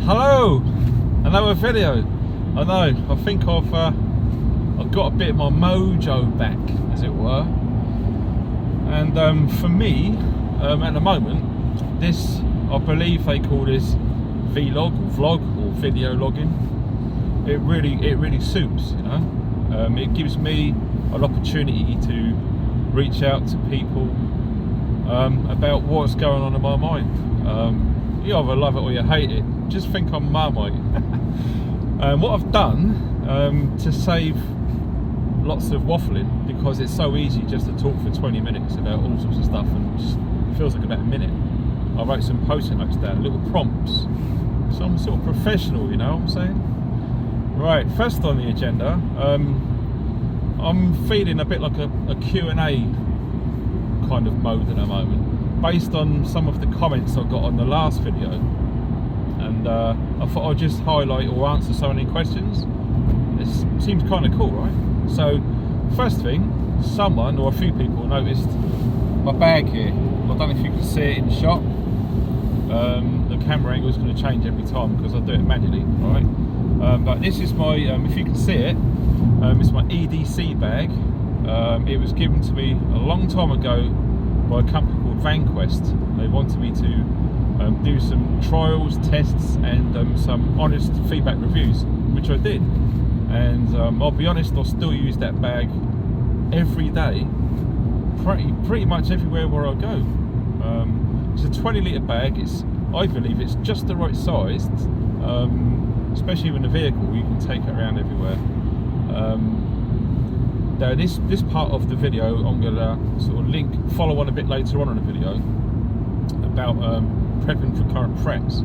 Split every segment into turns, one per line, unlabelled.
Hello, another video. I know, I think I've got a bit of my mojo back, as it were. And for me, at the moment, this, I believe they call this vlog or video logging. It really suits, you know. It gives me an opportunity to reach out to people about what's going on in my mind. You either love it or you hate it. Just think I'm Marmite. What I've done to save lots of waffling, because it's so easy just to talk for 20 minutes about all sorts of stuff, and just, it feels like about a minute. I wrote some post-it notes down, little prompts. So I'm sort of professional, you know what I'm saying? Right, first on the agenda, I'm feeling a bit like a Q&A kind of mode at the moment, based on some of the comments I got on the last video. And I thought I'd just highlight or answer so many questions. It seems kind of cool, right? So, first thing, someone or a few people noticed my bag here. I don't know if you can see it in shot. The camera angle is going to change every time because I do it manually, right? But this is my, if you can see it, it's my EDC bag. It was given to me a long time ago by a company called VanQuest. They wanted me to do some trials, tests, and some honest feedback reviews, which I did. And I'll be honest, I'll still use that bag every day, pretty much everywhere where I go. It's a 20-litre bag. I believe it's just the right size, especially in a vehicle. You can take it around everywhere. Now this part of the video, I'm gonna sort of follow on a bit later on in the video about prepping for current threats.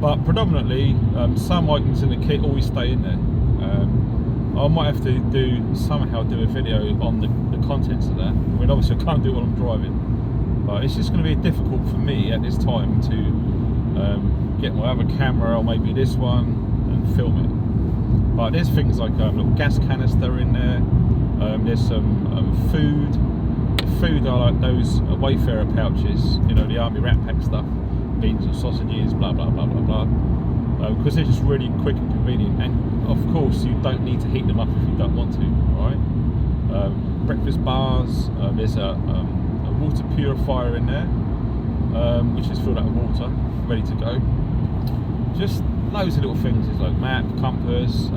But predominantly, some items in the kit always stay in there. I might have to somehow do a video on the contents of that. I mean, obviously I can't do it while I'm driving, but it's just going to be difficult for me at this time to get my other camera, or maybe this one, and film it. But there's things like a little gas canister in there. There's some food. The food are like those Wayfarer pouches, you know, the army rat pack stuff, beans and sausages, blah blah blah blah blah. Because they're just really quick and convenient, and of course you don't need to heat them up if you don't want to, right? Breakfast bars. There's a water purifier in there, which is filled up with water, ready to go. Just loads of little things. There's like map, compass.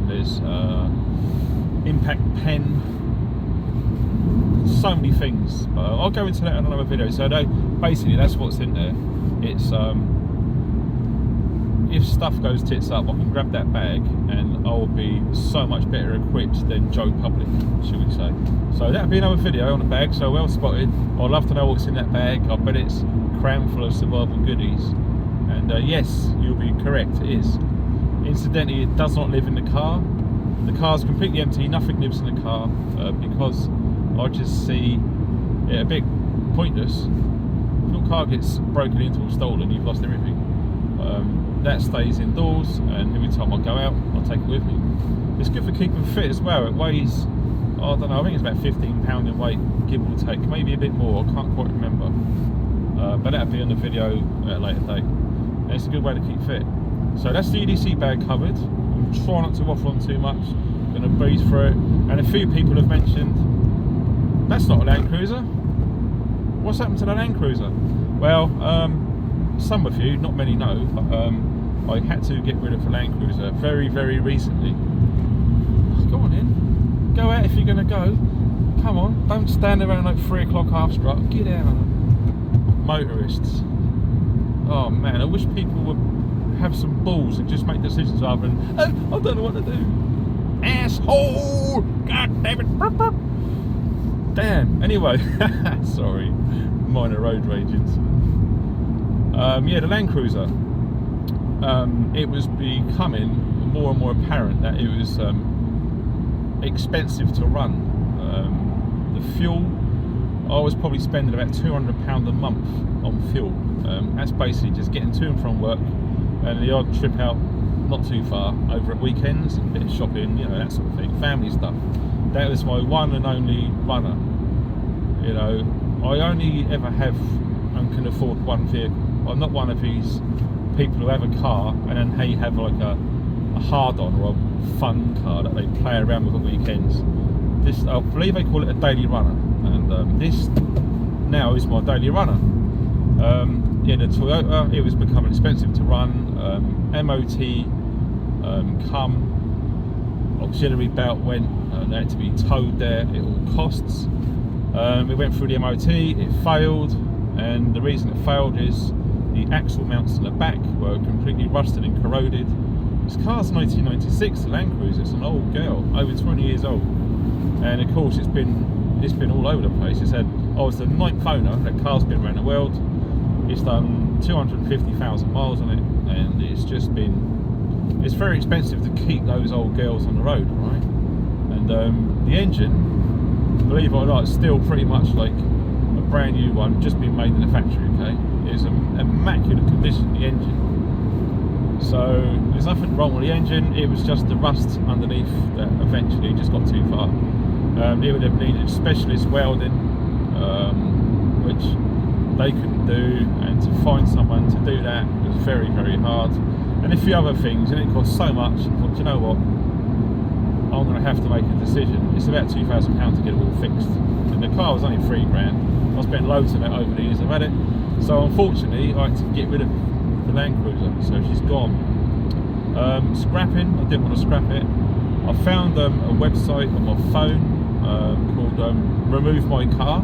There's impact pen. So many things. I'll go into that in another video. So basically that's what's in there. It's if stuff goes tits up, I can grab that bag and I'll be so much better equipped than Joe Public, should we say. So that'll be another video on the bag, so well spotted. I'd love to know what's in that bag. I bet it's crammed full of survival goodies. And yes, you'll be correct, it is. Incidentally, it does not live in the car. The car's completely empty, nothing lives in the car, because I just see it a bit pointless. If your car gets broken into or stolen, you've lost everything. That stays indoors, and every time I go out, I'll take it with me. It's good for keeping fit as well. It weighs, I don't know, I think it's about 15 pounds in weight, give or take, maybe a bit more, I can't quite remember. But that'll be on the video at a later date. And it's a good way to keep fit. So that's the EDC bag covered. I'm trying not to waffle on too much, I'm going to breeze through it. And a few people have mentioned, that's not a Land Cruiser. What's happened to the Land Cruiser? Well, some of you, not many know, but I had to get rid of a Land Cruiser very, very recently. Go on in, go out if you're going to go. Come on, don't stand around like 3 o'clock half strut, get out. Motorists. Oh man, I wish people would have some balls and just make decisions rather than, oh, I don't know what to do. Asshole! God damn it! Burp, burp. Damn. Anyway, sorry, minor road rage incident. Yeah, the Land Cruiser. It was becoming more and more apparent that it was expensive to run. The fuel, I was probably spending about £200 a month on fuel. That's basically just getting to and from work, and the odd trip out not too far over at weekends, a bit of shopping, you know, that sort of thing, family stuff. That was my one and only runner. You know, I only ever have and can afford one vehicle. I'm not one of these people who have a car and then they have like a hard-on or a fun car that they play around with at weekends. This, I believe they call it a daily runner, and this now is my daily runner. In a Toyota, it was becoming expensive to run. MOT come, auxiliary belt went, they had to be towed there, it all costs. We went through the MOT, it failed, and the reason it failed is the axle mounts in the back were completely rusted and corroded. This car's 1996, the Land Cruiser. It's an old girl, over 20 years old, and of course it's been all over the place. It's had, oh, it's the 9th owner. That car's been around the world. It's done 250,000 miles on it, and it's just been, it's very expensive to keep those old girls on the road, right? And the engine, believe it or not, is still pretty much like a brand new one, just been made in the factory. Okay, it's an immaculate condition, the engine. So there's nothing wrong with the engine, it was just the rust underneath that eventually just got too far. It would have needed specialist welding, which they couldn't do, and to find someone to do that was very, very hard. And a few other things, and it cost so much. I thought, you know what, I'm going to have to make a decision. It's about £2,000 to get it all fixed, and the car was only £3,000. I spent loads of it over the years I've had it, so unfortunately I had to get rid of the Land Cruiser, so she's gone. Scrapping, I didn't want to scrap it. I found a website on my phone called Remove My Car.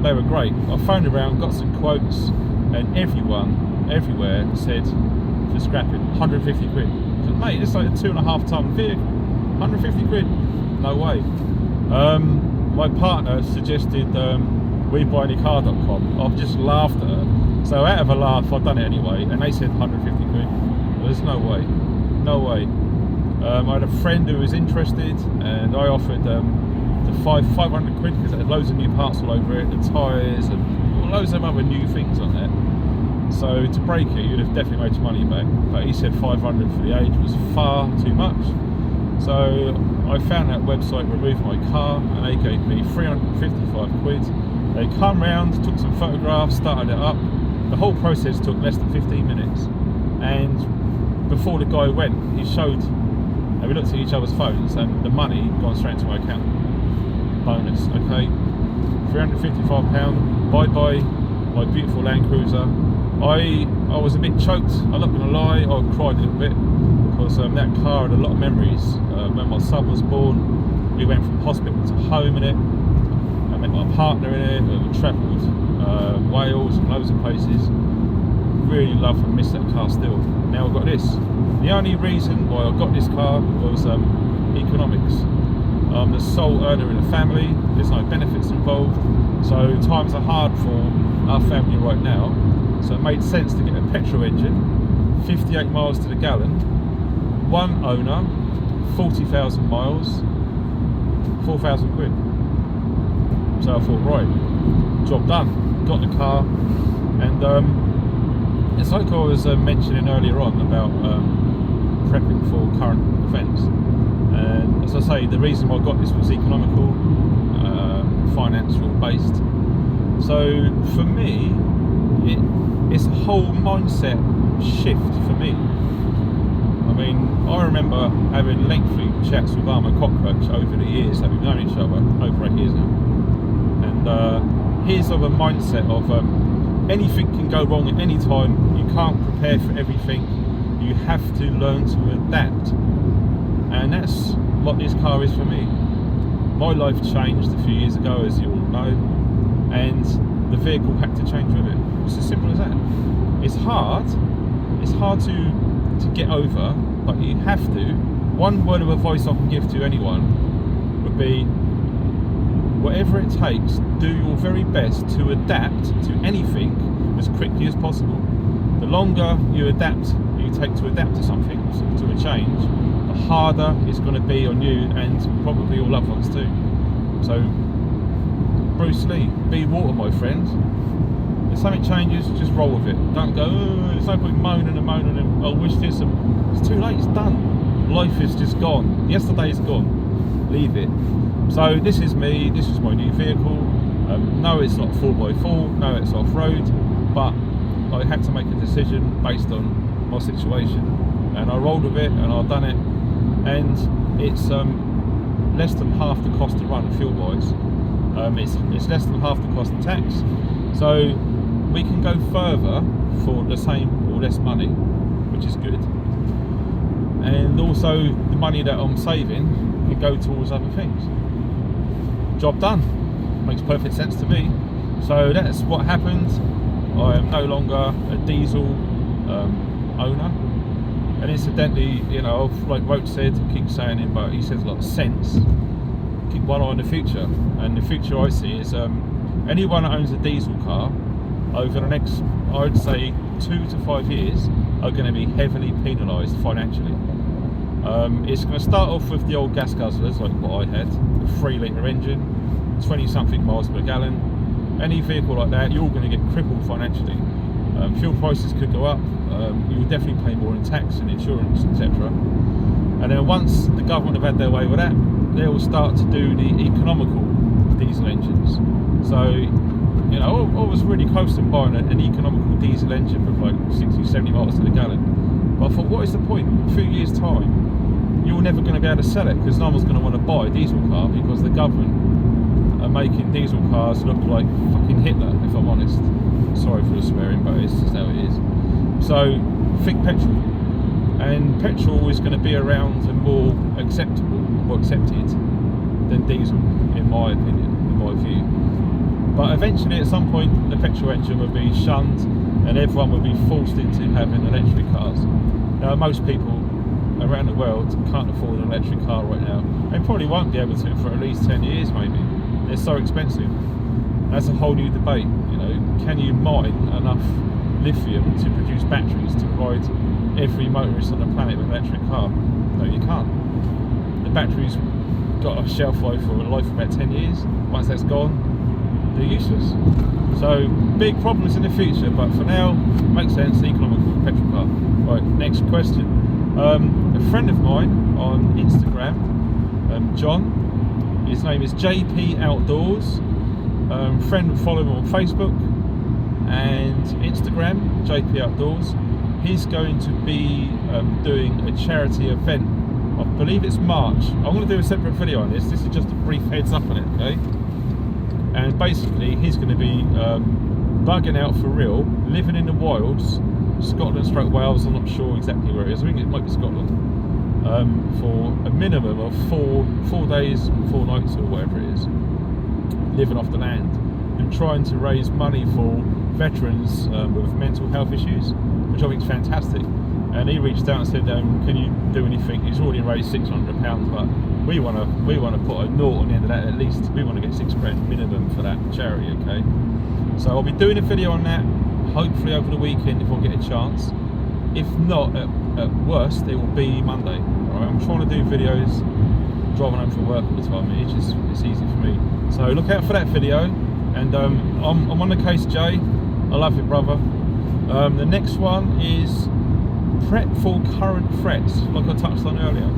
They were great. I phoned around, got some quotes, and everyone, everywhere said for scrapping, 150 quid. I said, mate, it's like a 2.5 ton vehicle, 150 quid? No way. My partner suggested WeBuyAnyCar.com. I've just laughed at her. So out of a laugh, I've done it anyway, and they said 150 quid. There's no way, no way. I had a friend who was interested, and I offered the 500 quid because it had loads of new parts all over it, the tyres and loads of other new things on there. So to break it, you'd have definitely made your money back. But he said 500 for the age was far too much. So I found that website, Remove My Car, and they gave me 355 quid. They come round, took some photographs, started it up. The whole process took less than 15 minutes. And before the guy went, he showed, and we looked at each other's phones, and the money gone straight to my account. Bonus, okay? £355, bye-bye my beautiful Land Cruiser. I was a bit choked, I'm not going to lie, I cried a little bit, because that car had a lot of memories. When my son was born, we went from hospital to home in it. I met my partner in it, we travelled Wales and loads of places. Really love and miss that car still. Now I've got this. The only reason why I got this car was economics. I'm the sole earner in the family, there's no benefits involved, so times are hard for our family right now, so it made sense to get a petrol engine, 58 miles to the gallon, one owner, 40,000 miles, 4,000 quid. So I thought, right, job done, got the car. And it's like I was mentioning earlier on about prepping for current events. And as I say, the reason why I got this was economical, financial based. So for me, it's a whole mindset shift for me. I mean, I remember having lengthy chats with Armour Cockroach over the years that we've known each other, over 8 years now. And here's of a mindset of anything can go wrong at any time, you can't prepare for everything, you have to learn to adapt. And that's what this car is for me. My life changed a few years ago, as you all know, and the vehicle had to change with it. It's as simple as that. It's hard to get over, but you have to. One word of advice I can give to anyone would be, whatever it takes, do your very best to adapt to anything as quickly as possible. The longer you take to adapt to something, to a change, the harder it's going to be on you and probably your loved ones too. So, Bruce Lee, be water, my friend. If something changes, just roll with it. Don't go, oh, there's no point moaning and I wish this. It's too late, it's done. Life is just gone. Yesterday's gone. Leave it. So this is me, this is my new vehicle. No, it's not 4x4, no, it's off-road, but I had to make a decision based on my situation, and I rolled with it, and I've done it, and it's less than half the cost to run fuel wise. It's less than half the cost of tax, so we can go further for the same or less money, which is good. And also the money that I'm saving can go towards other things. Job done. Makes perfect sense to me. So that's what happened. I am no longer a diesel owner. And incidentally, you know, like Roach said, I keep saying it, but he says a lot of sense. Keep one eye on the future. And the future I see is anyone that owns a diesel car over the next, I'd say, 2 to 5 years are going to be heavily penalised financially. It's going to start off with the old gas guzzlers like what I had, the 3 litre engine, 20 something miles per gallon. Any vehicle like that, you're going to get crippled financially. Fuel prices could go up, you'll definitely pay more in tax and insurance, etc. And then once the government have had their way with that, they'll start to do the economical diesel engines. So, you know, I was really close to buying an economical diesel engine with like 60, 70 miles to the gallon. But I thought, what is the point? In a few years' time, you're never going to be able to sell it because no one's going to want to buy a diesel car because the government are making diesel cars look like fucking Hitler, if I'm honest. Sorry for the swearing, but it's just how it is. So, think petrol. And petrol is going to be around and more acceptable, more accepted than diesel, in my opinion, in my view. But eventually, at some point, the petrol engine will be shunned and everyone will be forced into having electric cars. Now, most people around the world can't afford an electric car right now. They probably won't be able to for at least 10 years, maybe. They're so expensive. That's a whole new debate, you know. Can you mine enough lithium to produce batteries to provide every motorist on the planet with an electric car? No, you can't. The battery's got a shelf life for about 10 years. Once that's gone, they're useless. So big problems in the future, but for now, makes sense. Economical petrol car. Right, next question. A friend of mine on Instagram, John, his name is JP Outdoors. Friend, follow him on Facebook and Instagram, JP Outdoors. He's going to be doing a charity event. I believe it's March. I'm going to do a separate video on this. This is just a brief heads up on it, okay? And basically, he's going to be bugging out for real, living in the wilds, Scotland / Wales. I'm not sure exactly where it is. I think it might be Scotland. For a minimum of 4 days, 4 nights, or whatever it is, living off the land and trying to raise money for veterans with mental health issues, which I think is fantastic. And he reached out and said, can you do anything? He's already raised £600, but we want to put a nought on the end of that at least. We want to get £6 minimum for that charity, okay? So I'll be doing a video on that, hopefully over the weekend if I get a chance. If not, at worst, it will be Monday. All right? I'm trying to do videos driving home from work all the time. It's easy for me. So look out for that video. And I'm on the case, Jay. I love you, brother. The next one is prep for current threats, like I touched on earlier.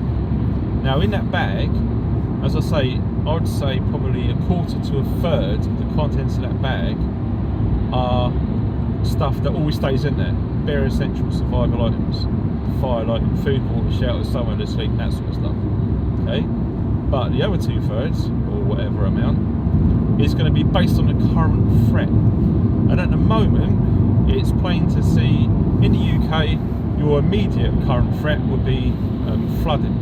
Now in that bag, as I say, I'd say probably a quarter to a third of the contents of that bag are stuff that always stays in there. Bare essential survival items, fire lighting, food, water, shelter, somewhere to sleep, that sort of stuff. Okay, but the other 2/3 or whatever amount is going to be based on the current threat. And at the moment, it's plain to see in the UK, your immediate current threat would be flooding.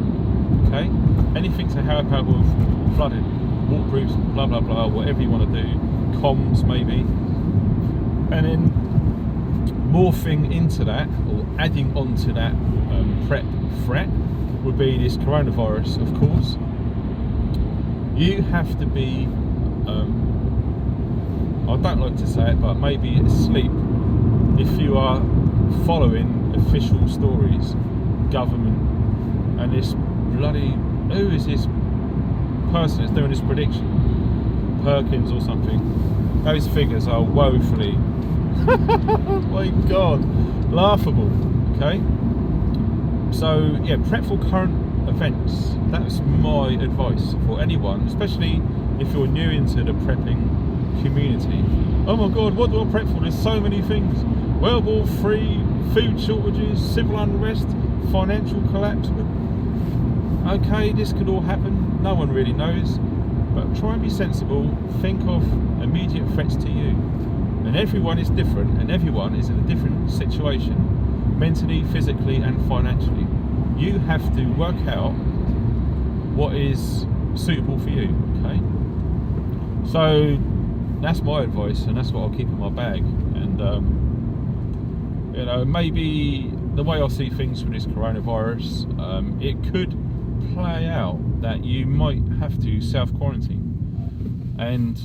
Okay, anything to help out with flooding, waterproofs, blah blah blah, whatever you want to do, comms maybe, and then morphing into that or adding on to that prep threat would be this coronavirus, of course. You have to be, I don't like to say it, but maybe asleep if you are following official stories, government, and this bloody, who is this person that's doing this prediction? Perkins or something. Those figures are woefully, oh my god, laughable. Okay, so yeah, prep for current events. That's my advice for anyone, especially if you're new into the prepping community. Oh my god, what do I prep for? There's so many things. World War III, food shortages, civil unrest, financial collapse. Okay, this could all happen, no one really knows, but try and be sensible. Think of immediate threats to you, and everyone is different, and everyone is in a different situation, mentally, physically and financially. You have to work out what is suitable for you. Okay, so that's my advice, and that's what I'll keep in my bag. And you know, maybe the way I see things with this coronavirus, it could play out that you might have to self-quarantine. And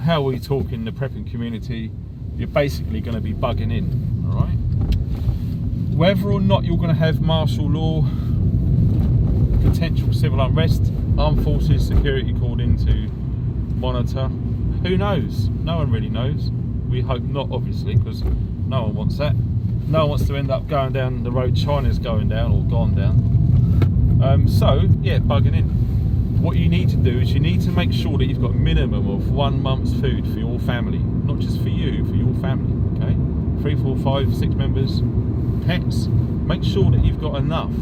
how we talk in the prepping community, you're basically going to be bugging in, all right? Whether or not you're going to have martial law, potential civil unrest, armed forces, security called in to monitor, who knows? No one really knows. We hope not, obviously, because no one wants that. No one wants to end up going down the road China's going down or gone down. So yeah, bugging in. What you need to do is you need to make sure that you've got a minimum of 1 month's food for your family, not just for you, for your family. Okay, 3, 4, 5, 6 members, pets. Make sure that you've got enough.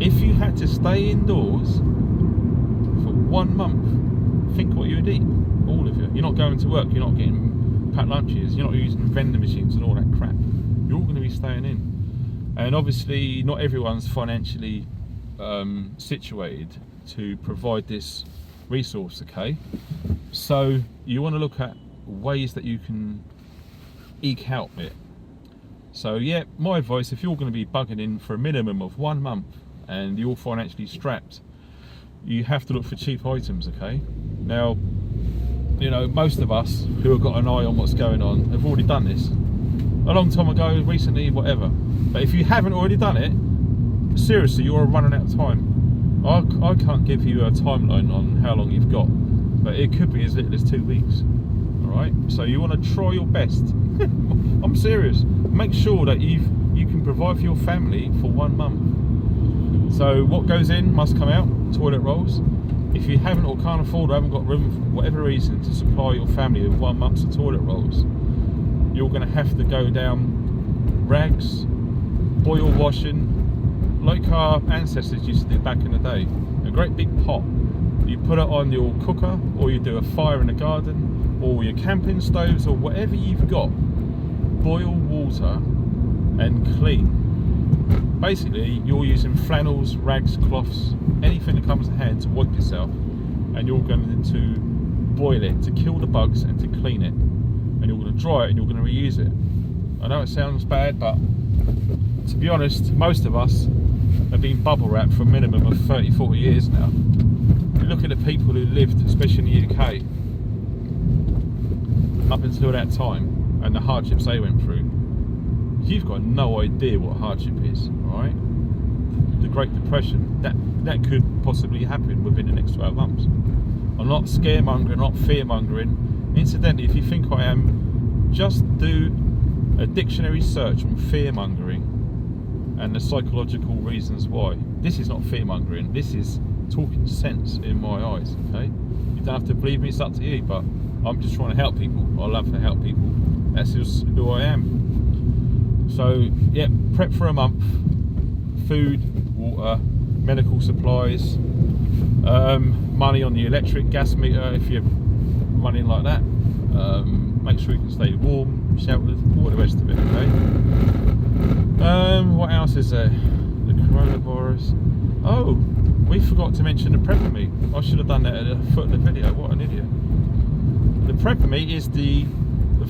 If you had to stay indoors for 1 month, think what you would eat. All of you. You're not going to work. You're not getting packed lunches. You're not using vending machines and all that crap. You're all going to be staying in. And obviously, not everyone's financially situated to provide this resource. Okay, so you want to look at ways that you can eke out it. So yeah, my advice, if you're going to be bugging in for a minimum of 1 month and you're financially strapped, you have to look for cheap items. Okay, now, you know, most of us who have got an eye on what's going on have already done this a long time ago, recently, whatever. But if you haven't already done it, seriously, you're running out of time. I can't give you a timeline on how long you've got, but it could be as little as 2 weeks. Alright, so you want to try your best. I'm serious. Make sure that you can provide for your family for 1 month. So what goes in must come out. Toilet rolls. If you haven't or can't afford or haven't got room for whatever reason to supply your family with 1 month's of toilet rolls, you're going to have to go down rags, boil washing, like our ancestors used to do back in the day. A great big pot. You put it on your cooker, or you do a fire in the garden, or your camping stoves, or whatever you've got. Boil water and clean. Basically, you're using flannels, rags, cloths, anything that comes to hand to wipe yourself, and you're going to boil it to kill the bugs and to clean it. And you're going to dry it and you're going to reuse it. I know it sounds bad, but to be honest, most of us have been bubble wrapped for a minimum of 30, 40 years now. You look at the people who lived, especially in the UK, up until that time, and the hardships they went through. You've got no idea what hardship is, alright? The Great Depression, that could possibly happen within the next 12 months. I'm not scaremongering, not fear-mongering. Incidentally, if you think I am, just do a dictionary search on fear-mongering and the psychological reasons why. This is not fear-mongering, this is talking sense in my eyes, okay? You don't have to believe me, it's up to you, but I'm just trying to help people. I love to help people. That's just who I am. So, yeah, prep for a month. Food, water, medical supplies, money on the electric, gas meter if you're running like that. Make sure you can stay warm, sheltered, all the rest of it, okay? What else is there? The coronavirus. Oh, we forgot to mention the Prepper Meet. I should have done that at the foot of the video. What an idiot. The Prepper Meet is the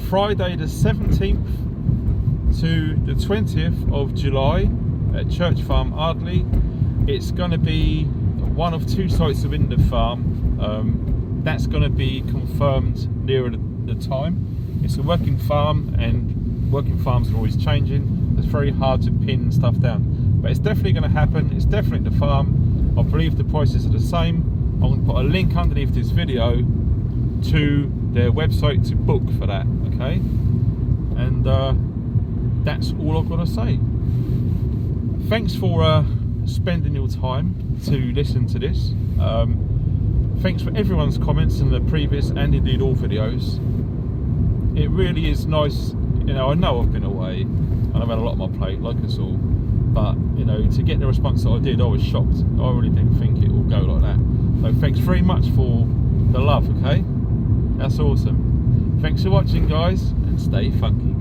Friday the 17th to the 20th of July at Church Farm, Ardely. It's going to be one of 2 sites within the farm. That's going to be confirmed nearer the time. It's a working farm, and working farms are always changing. It's very hard to pin stuff down, but it's definitely going to happen. It's definitely the farm. I believe the prices are the same. I'm going to put a link underneath this video to their website to book for that, okay? And that's all I've got to say. Thanks for spending your time to listen to this. Thanks for everyone's comments in the previous and indeed all videos. It really is nice You know, I know I've been away and I've had a lot on my plate, like us all. But, you know, to get the response that I did, I was shocked. I really didn't think it would go like that. So thanks very much for the love, okay? That's awesome. Thanks for watching, guys, and stay funky.